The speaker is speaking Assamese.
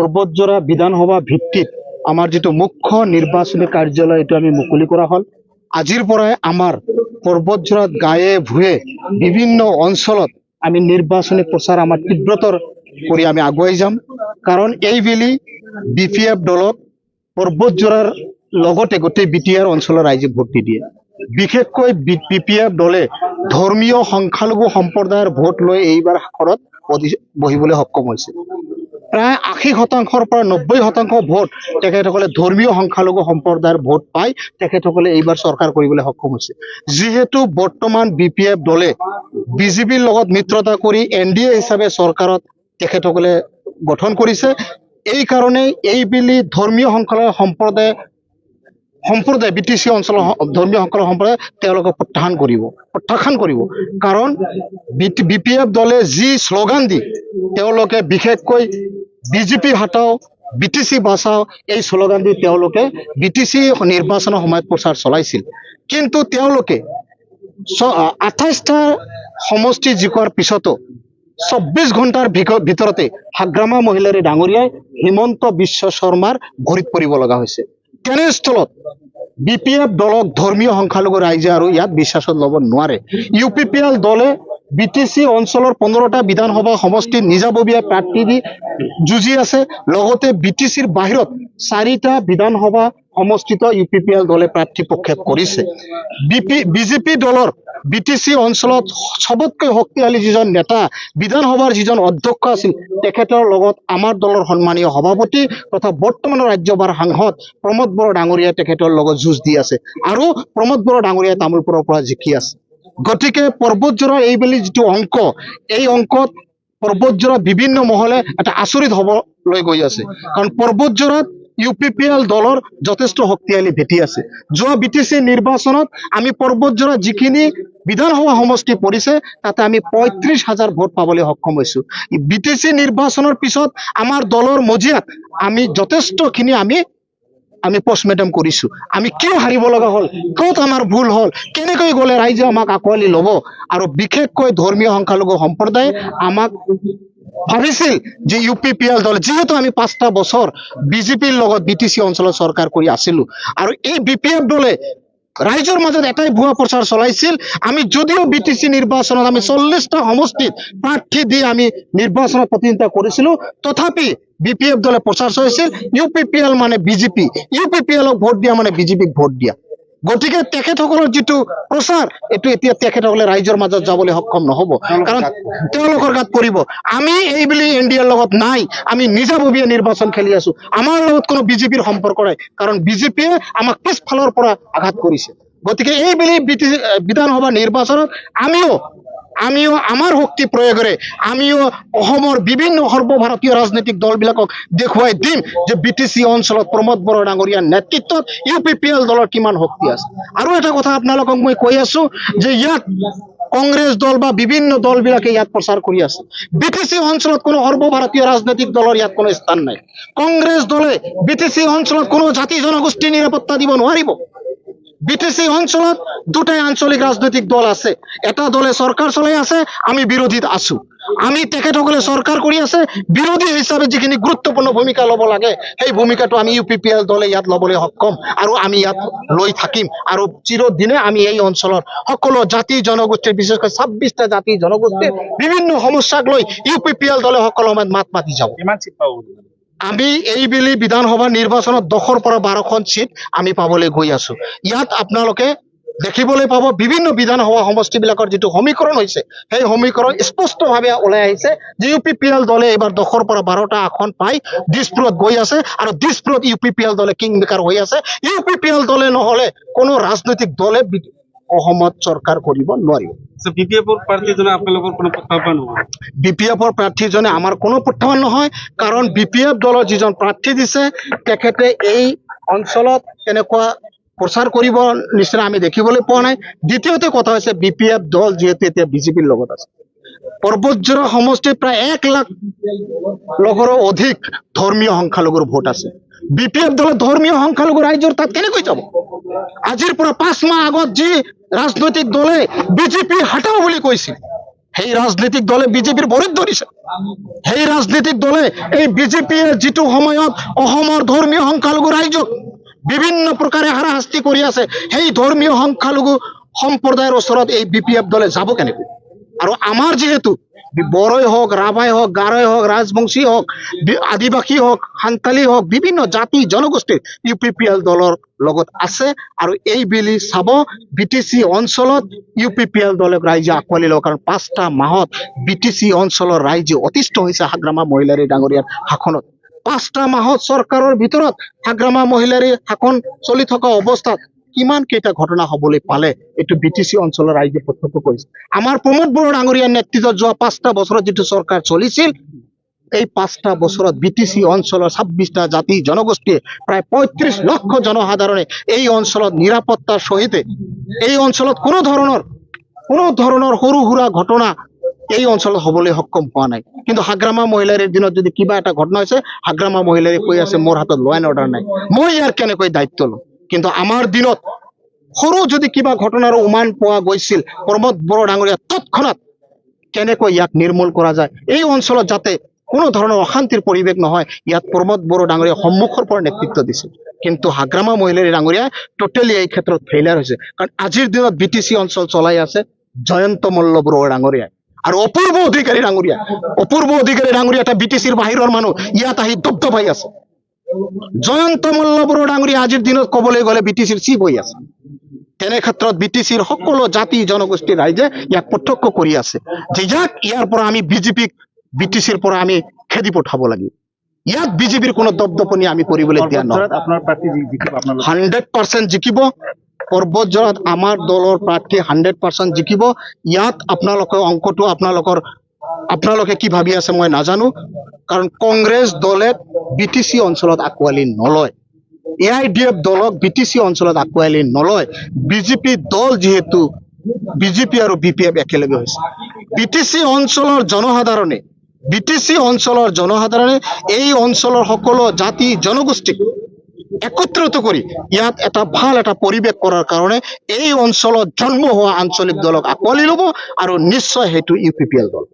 পৰ্বতজোৰা বিধানসভা ভিত্তিত আমাৰ যেটো মুখ্য নিৰ্বাচনী কাৰ্যালয় এটো আমি মুকলি কৰা হল। আজিৰ পৰাই আমাৰ পৰ্বতজোৰাত গায়ে ভুয়ে বিভিন্ন অঞ্চলত আমি নিৰ্বাচনী প্ৰচাৰ আমাৰ তীব্ৰতৰ কৰি আমি আগুৱাই যাম। কাৰণ এইবেলি বিপিএফ দলত পৰ্বতজোৰাৰ লগতে গোটেই বিটিআৰ অঞ্চলৰ ৰাইজে ভোট দিয়ে। বিশেষকৈ বিপিএফ দলে ধৰ্মীয় সংখ্যালঘু সম্প্ৰদায়ৰ ভোট লৈ এইবাৰ হাতত বহিবলৈ সক্ষম হৈছে। প্ৰায় 80% পৰা 90% ভোট তেখেতসকলে ধৰ্মীয় সংখ্যালঘু সম্প্ৰদায়ৰ ভোট পাই তেখেতসকলে এইবাৰ চৰকাৰ কৰিবলৈ সক্ষম হৈছে। যিহেতু বৰ্তমান বিপিএফ দলে বিজেপিৰ লগত মিত্ৰতা কৰি এনডিএ হিচাপে চৰকাৰত তেখেতসকলে গঠন কৰিছে। এই কাৰণে এইবেলি ধৰ্মীয় সংখ্যালঘু সম্প্ৰদায় বিটিচি অঞ্চলৰ ধৰ্মীয় সংখ্যালঘু সম্প্ৰদায় তেওঁলোকে প্ৰত্যাখ্যান কৰিব। কাৰণ বিপিএফ দলে যি শ্লোগান দি তেওঁলোকে বিশেষকৈ বিজেপি হটাও বিটিচি বাঁচাও এই শ্লোগান দি তেওঁলোকে বিটিচি নিৰ্বাচনৰ সময়ত প্ৰচাৰ চলাইছিল। কিন্তু তেওঁলোকে 28টা সমষ্টি জিকাৰ পিছতো 24 ঘণ্টাৰ ভিতৰতে হাগ্ৰামা মহিলাৰী ডাঙৰীয়াই হিমন্ত বিশ্ব শৰ্মাৰ ভৰিত পৰিব লগা হৈছে। তেনেস্থলত বিপিএফ দলক ধৰ্মীয় সংখ্যালঘু ৰাইজে আৰু ইয়াত বিশ্বাসত ল'ব নোৱাৰে। ইউপিপিএল দলে বিটিচি অঞ্চলৰ 15টা বিধানসভা সমষ্টিত নিজাববীয়া প্ৰাৰ্থী দি যুঁজি আছে। লগতে বিটিচিৰ বাহিৰত 4টা বিধানসভা সমষ্টিত ইউপিপিএল দলে প্ৰাৰ্থী প্ৰক্ষেপ কৰিছে। বিজেপি দলৰ বিটিচি অঞ্চলত সবতকৈ শক্তিশালী যিজন নেতা বিধানসভাৰ যিজন অধ্যক্ষ আছিল তেখেতৰ লগত আমাৰ দলৰ সন্মানীয় সভাপতি তথা বৰ্তমানৰ ৰাজ্যসভাৰ সাংসদ প্ৰমোদ বড়ো ডাঙৰীয়াই তেখেতৰ লগত যুঁজ দি আছে আৰু প্ৰমোদ বড়ো ডাঙৰীয়াই তামোলপুৰৰ পৰা জিকি আছে। গতিকে পৰ্বতজোৰাৰ এইবেলি যিটো অংক, এই অংকত পৰ্বতজোৰা বিভিন্ন মহলে এটা আচৰিত হবলৈ গৈ আছে। কাৰণ পৰ্বতজোৰাত ইউপিপিএল দলৰ যথেষ্ট শক্তিশালী ভেটি আছে। যোৱা বিটিচি নিৰ্বাচনত আমি পৰ্বতজোৰা যিখিনি বিধানসভা সমষ্টি পৰিছে তাতে আমি 35,000 ভোট পাবলৈ সক্ষম হৈছো। বিটিচি নিৰ্বাচনৰ পিছত আমাৰ দলৰ মজিয়াত আমি যথেষ্টখিনি আমি পোষ্টমৰ্টেম কৰিছো। আমি কিয় হাৰিব লগা হল, ক'ত আমাৰ ভুল হল, কেনেকৈ গ'লে ৰাইজে আমাক আঁকোৱালি ল'ব। আৰু বিশেষকৈ ধৰ্মীয় সংখ্যালঘু সম্প্ৰদায়ে আমাক ভাবিছিল যে ইউপিপিএল দল, যিহেতু আমি 5টা বছৰ বিজেপিৰ লগত বিটিচি অঞ্চলত চৰকাৰ কৰি আছিলো আৰু এই বিপিএফ দলে ৰাইজৰ মাজত এটাই ভুৱা প্ৰচাৰ চলাইছিল, আমি যদিও বিটিচি নিৰ্বাচনত আমি 40টা সমষ্টিত প্ৰাৰ্থী দি আমি নিৰ্বাচনত প্ৰতিদ্বন্দ্বিতা কৰিছিলো, তথাপি বিপিএফ দলে প্ৰচাৰ চলাইছিল ইউপিপিএল মানে বিজেপি, ইউপিপিএলক ভোট দিয়া মানে বিজেপিক ভোট দিয়া। গতিকে তেখেতসকলৰ যিটো প্ৰচাৰ এইটো এতিয়া তেখেতসকলে ৰাইজৰ মাজত যাবলৈ সক্ষম নহব, কাৰণ তেওঁলোকৰ গাত পৰিব। আমি এইবুলি এনডিএৰ লগত নাই, আমি নিজাববীয়া নিৰ্বাচন খেলি আছো। আমাৰ লগত কোনো বিজেপিৰ সম্পৰ্ক নাই, কাৰণ বিজেপিয়ে আমাক পিছফালৰ পৰা আঘাত কৰিছে। গতিকে এইবুলি বিধানসভা নিৰ্বাচনত আমিও আমাৰ শক্তি প্ৰয়োগেৰে আমিও অসমৰ বিভিন্ন সৰ্বভাৰতীয় ৰাজনৈতিক দলবিলাকক দেখুৱাই দিম যে বিটিচি অঞ্চলত প্ৰমোদ বড়ো ডাঙৰীয়াৰ নেতৃত্বত ইউপিপিএল দলৰ কিমান শক্তি আছে। আৰু এটা কথা আপোনালোকক মই কৈ আছো যে ইয়াত কংগ্ৰেছ দল বা বিভিন্ন দলবিলাকে ইয়াত প্ৰচাৰ কৰি আছে। বিটিচি অঞ্চলত কোনো সৰ্বভাৰতীয় ৰাজনৈতিক দলৰ ইয়াত কোনো স্থান নাই। কংগ্ৰেছ দলে বিটিচি অঞ্চলত কোনো জাতি জনগোষ্ঠীৰ নিৰাপত্তা দিব নোৱাৰিব। বিটিচি অঞ্চলত দুটাই আঞ্চলিক ৰাজনৈতিক দল আছে। এটা দলে চৰকাৰ চলাই আছে, আমি বিৰোধীত আছো। আমি তেখেতসকলে চৰকাৰ কৰি আছে, বিৰোধী হিচাপে যিখিনি গুৰুত্বপূৰ্ণ ভূমিকা ল'ব লাগে সেই ভূমিকাটো আমি ইউপিপিএল দলে ইয়াত ল'বলৈ সক্ষম আৰু আমি ইয়াত লৈ থাকিম। আৰু চিৰদিনে আমি এই অঞ্চলৰ সকলো জাতি জনগোষ্ঠীৰ, বিশেষকৈ 26টা জাতি জনগোষ্ঠীৰ বিভিন্ন সমস্যাক লৈ ইউপিপিএল দলে সকলো সময়ত মাত মাতি যাব। আমি এইবেলি বিধানসভা নিৰ্বাচনত 10ৰ পৰা 12খন চিট আমি পাবলৈ গৈ আছো। ইয়াত আপোনালোকে দেখিবলৈ পাব বিভিন্ন বিধানসভা সমষ্টিবিলাকৰ যিটো সমীকৰণ হৈছে সেই সমীকৰণ স্পষ্টভাৱে ওলাই আহিছে যে ইউপিপিএল দলে এইবাৰ 10ৰ পৰা 12টা আসন পাই দিছপুৰত গৈ আছে আৰু দিছপুৰত ইউপিপিএল দলে কিং মেকাৰ হৈ আছে। ইউপিপিএল দলে নহলে কোনো ৰাজনৈতিক দলে অসমত চৰকাৰ কৰিব নোৱাৰিব। বিপিএফৰ প্ৰাৰ্থীজনে আপোনালোকৰ কোনো প্ৰত্যাহ্বান হ'ব? বিপিএফৰ প্ৰাৰ্থীজনে আমাৰ কোনো প্ৰত্যাহ্বান নহয়, কাৰণ বিপিএফ দলৰ যিজন প্ৰাৰ্থী দিছে তেখেতে এই অঞ্চলত তেনেকুৱা প্ৰচাৰ কৰিব নিচিনা আমি দেখিবলৈ পোৱা নাই। দ্বিতীয়তে কথা হৈছে বিপিএফ দল যিহেতু এতিয়া বিজেপিৰ লগত আছে, পৰ্বতজোৰা সমষ্টিত প্ৰায় 1 লাখ লোকৰো অধিক ধৰ্মীয় সংখ্যালঘুৰ ভোট আছে। বিপিএফ দলৰ ধৰ্মীয় সংখ্যালঘু ৰাইজৰ তাত কেনেকৈ যাব? আজিৰ পৰা 5 মাহ আগত যি ৰাজনৈতিক দলে বিজেপি হটাও বুলি কৈছিল, সেই ৰাজনৈতিক দলে বিজেপিৰ ভৰিত ধৰিছে। সেই ৰাজনৈতিক দলে এই বিজেপিয়ে যিটো সময়ত অসমৰ ধৰ্মীয় সংখ্যালঘু ৰাইজক বিভিন্ন প্ৰকাৰে হাৰাশাস্তি কৰি আছে, সেই ধৰ্মীয় সংখ্যালঘু সম্প্ৰদায়ৰ ওচৰত এই BPF দলে যাব কেনেকৈ? আৰু আমাৰ যিহেতু বড়োই হওক, ৰাভাই হওক, গাৰোই হওক, ৰাজবংশী হওক, আদিবাসী হওক, সান্তালী হওক, বিভিন্ন জাতি জনগোষ্ঠী UPPL দলৰ লগত আছে। আৰু এই বুলি চাব BTC অঞ্চলত UPPL দলক ৰাইজে আঁকোৱালি লওক, কাৰণ 5টা মাহত BTC অঞ্চলৰ ৰাইজে অতিষ্ঠ হৈছে হাগ্ৰামা মহিলাৰী ডাঙৰীয়াৰ শাসনত। 5টা মাহত চৰকাৰৰ ভিতৰত হাগ্ৰামা মহিলাৰী শাসন চলি থকা অৱস্থাত কিমান কেইটা ঘটনা হবলৈ পালে এইটো BTC অঞ্চলৰ ৰাইজে প্ৰত্যক্ষ কৰিছে। আমাৰ প্ৰমোদ বড়ো ডাঙৰীয়াৰ নেতৃত্বত যোৱা 5টা বছৰত যিটো চৰকাৰ চলিছিল, এই 5টা বছৰত BTC অঞ্চলৰ 26টা জাতি জনগোষ্ঠীয়ে প্ৰায় 35 লক্ষ জনসাধাৰণে এই অঞ্চলত নিৰাপত্তাৰ সহিতে এই অঞ্চলত কোনো ধৰণৰ সৰু সুৰা ঘটনা এই অঞ্চলত হবলৈ সক্ষম হোৱা নাই। কিন্তু হাগ্ৰামা মহিলাৰীৰ দিনত যদি কিবা এটা ঘটনা হৈছে, হাগ্ৰামা মহিলাৰী কৈ আছে মোৰ হাতত ল এণ্ড অৰ্ডাৰ নাই, মই ইয়াৰ কেনেকৈ দায়িত্ব লওঁ। কিন্তু আমাৰ দিনত সৰু যদি কিবা ঘটনাৰ উমান পোৱা গৈছিল, প্ৰমোদ বড়ো ডাঙৰীয়া তৎক্ষণাৎ কেনেকৈ ইয়াক নিৰ্মূল কৰা যায়, এই অঞ্চলত যাতে কোনো ধৰণৰ অশান্তিৰ পৰিৱেশ নহয়, ইয়াত প্ৰমোদ বড়ো ডাঙৰীয়া সন্মুখৰ পৰা নেতৃত্ব দিছিল। কিন্তু হাগ্ৰামা মহিলাৰী ডাঙৰীয়া টোটেলি এই ক্ষেত্ৰত ফেইলাৰ হৈছে। কাৰণ আজিৰ দিনত BTC অঞ্চল চলাই আছে জয়ন্ত মল্ল বড়ো ডাঙৰীয়াই আৰু অপূৰ্ব অধিকাৰী ডাঙৰীয়া। অপূৰ্ব অধিকাৰী ডাঙৰীয়া এটা BTCৰ বাহিৰৰ মানুহ, ইয়াত আহি দবদবাই আছে। জয়ন্ত মল্ল বড়ো ডাঙৰীয়া আজিৰ দিনত ক'বলৈ গ'লে BTCৰ চিফ হৈ আছে। তেনে ক্ষেত্ৰত BTCৰ সকলো জাতি জনগোষ্ঠীৰ ৰাইজে ইয়াক প্ৰত্যক্ষ কৰি আছে যে ইয়াৰ পৰা আমি BTCৰ পৰা আমি খেদি পঠাব লাগিব। ইয়াত বিজেপিৰ কোনো দপদপনি আমি কৰিবলৈ দিয়া নহয়। আপনাৰ প্ৰাৰ্থী জিকিব আপনাৰ 100% জিকিব। পৰ্বতজোৰাত আমাৰ দলৰ প্ৰাৰ্থী 100% জিকিব। ইয়াত আপোনালোকে অংকটো আপোনালোকে কি ভাবি আছে মই নাজানো, কাৰণ কংগ্ৰেছ দলে BTC অঞ্চলত আঁকোৱালি নলয়, AIDF দলক BTC অঞ্চলত আঁকোৱালি নলয়। বিজেপি দল যিহেতু বিজেপি আৰু BPF একেলগে হৈছে, BTC অঞ্চলৰ জনসাধাৰণে এই অঞ্চলৰ সকলো জাতি জনগোষ্ঠীক একত্ৰিত কৰি ইয়াত এটা ভাল এটা পৰিৱেশ কৰাৰ কাৰণে এই অঞ্চলত জন্ম হোৱা আঞ্চলিক দলক আঁকোৱালি ল'ব আৰু নিশ্চয় সেইটো UPPL দল।